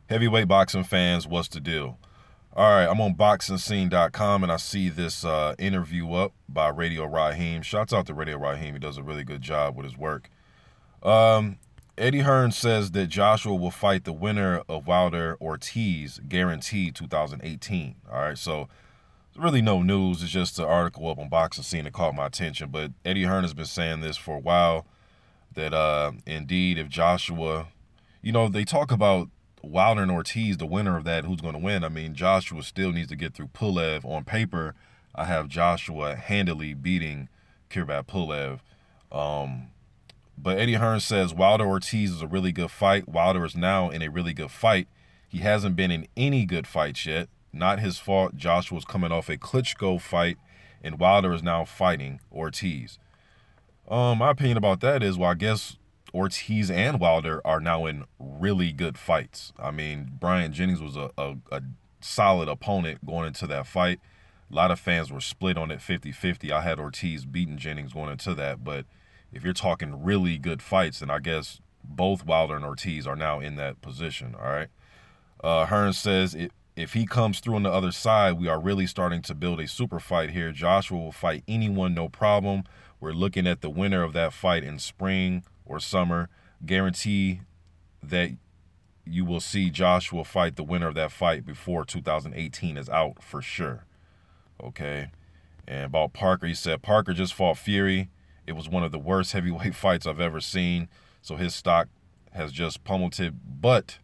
Heavyweight boxing fans, what's the deal? All right, I'm on BoxingScene.com and I see this interview up by Radio Raheem. Shouts out to Radio Raheem. He does a really good job with his work. Um, Eddie Hearn says that Joshua will fight the winner of Wilder Ortiz, guaranteed 2018. All right, so it's really no news. It's just an article up on Boxing Scene that caught my attention. But Eddie Hearn has been saying this for a while that indeed, if Joshua, they talk about Wilder and Ortiz, the winner of that, who's going to win. I mean, Joshua still needs to get through Pulev. On paper, I have Joshua handily beating Kirbat Pulev. But Eddie Hearn says Wilder Ortiz is a really good fight. Wilder is now in a really good fight. He hasn't been in any good fights yet. Not his fault. Joshua's coming off a Klitschko fight, and Wilder is now fighting Ortiz. My opinion about that is, well, I guess Ortiz and Wilder are now in really good fights. I mean, Brian Jennings was a solid opponent going into that fight. A lot of fans were split on it 50-50. I had Ortiz beating Jennings going into that. But if you're talking really good fights, then I guess both Wilder and Ortiz are now in that position, all right? Hearn says if he comes through on the other side, we are really starting to build a super fight here. Joshua will fight anyone, no problem. We're looking at the winner of that fight in spring or summer. Guarantee that you will see Joshua fight the winner of that fight before 2018 is out for sure. Okay. And about Parker, he said, Parker just fought Fury. It was one of the worst heavyweight fights I've ever seen. So his stock has just pummeled, but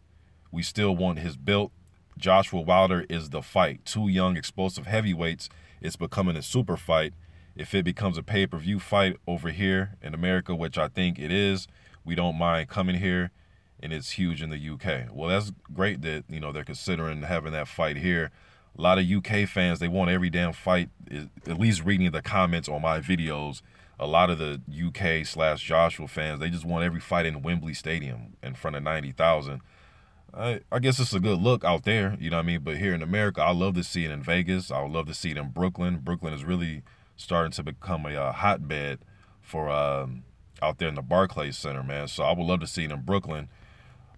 we still want his belt. Joshua Wilder is the fight. Two young, explosive heavyweights. It's becoming a super fight. If it becomes a pay-per-view fight over here in America, which I think it is, we don't mind coming here, and it's huge in the UK. Well, that's great that, they're considering having that fight here. A lot of UK fans, they want every damn fight, at least reading the comments on my videos. A lot of the UK/Joshua fans, they just want every fight in Wembley Stadium in front of 90,000. I guess it's a good look out there, you know what I mean? But here in America, I love to see it in Vegas. I would love to see it in Brooklyn. Brooklyn is really starting to become a hotbed for out there in the Barclays Center, man. So I would love to see it in Brooklyn.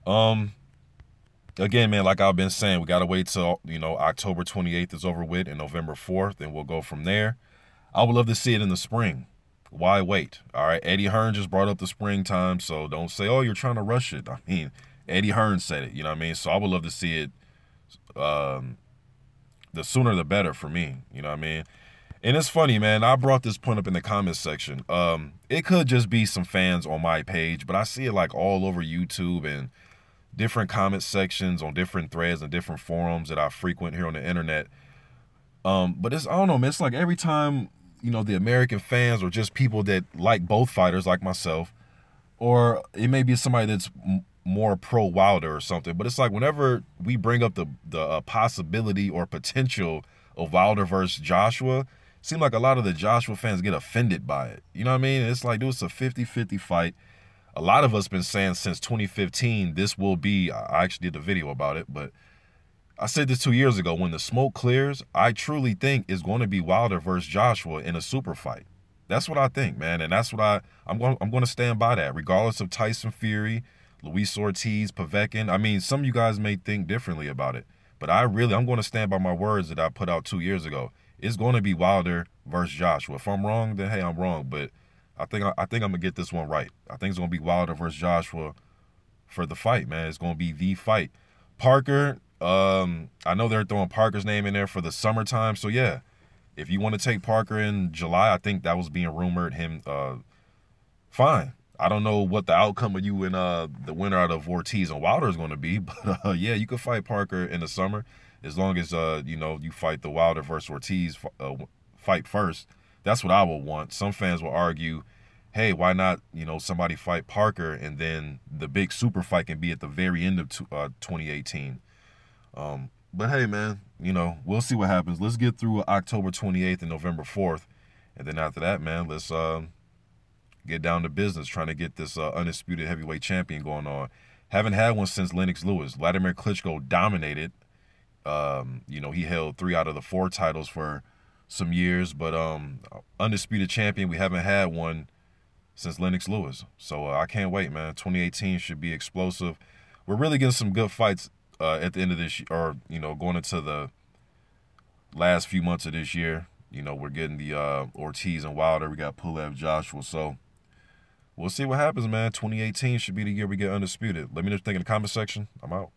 Again, man, like I've been saying, we got to wait till, October 28th is over with and November 4th, and we'll go from there. I would love to see it in the spring. Why wait? All right, Eddie Hearn just brought up the springtime, so don't say, oh, you're trying to rush it. I mean, Eddie Hearn said it, you know what I mean? So I would love to see it the sooner the better for me, you know what I mean? And it's funny, man, I brought this point up in the comments section. It could just be some fans on my page, but I see it like all over YouTube and different comment sections on different threads and different forums that I frequent here on the internet. But I don't know, man, it's like every time, the American fans or just people that like both fighters like myself, or it may be somebody that's more pro Wilder or something, but it's like whenever we bring up the possibility or potential of Wilder versus Joshua, it seems like a lot of the Joshua fans get offended by it. You know what I mean? It's like, dude, it's a 50-50 fight. A lot of us been saying since 2015 this will be, I actually did a video about it, but I said this 2 years ago, when the smoke clears, I truly think it's going to be Wilder versus Joshua in a super fight. That's what I think, man, and that's what I'm going to stand by that, regardless of Tyson Fury, Luis Ortiz, Povetkin. I mean, some of you guys may think differently about it, but I'm going to stand by my words that I put out 2 years ago. It's going to be Wilder versus Joshua. If I'm wrong, then hey, I'm wrong, but I think I'm going to get this one right. I think it's going to be Wilder versus Joshua for the fight, man. It's going to be the fight. Parker, I know they're throwing Parker's name in there for the summertime, so yeah, if you want to take Parker in July, I think that was being rumored, fine. I don't know what the outcome of you and the winner out of Ortiz and Wilder is going to be, but yeah, you could fight Parker in the summer as long as you fight the Wilder versus Ortiz fight first. That's what I would want. Some fans will argue, hey, why not somebody fight Parker and then the big super fight can be at the very end of 2018. But hey, man, we'll see what happens. Let's get through October 28th and November 4th, and then after that, man, let's get down to business trying to get this undisputed heavyweight champion going on. Haven't had one since Lennox Lewis. Vladimir Klitschko dominated. He held 3 out of the 4 titles for some years, but undisputed champion, we haven't had one since Lennox Lewis. So I can't wait, man. 2018 should be explosive. We're really getting some good fights at the end of this, or going into the last few months of this year. We're getting the Ortiz and Wilder. We got Pulev, Joshua. So we'll see what happens, man. 2018 should be the year we get undisputed. Let me know what you think in the comment section. I'm out.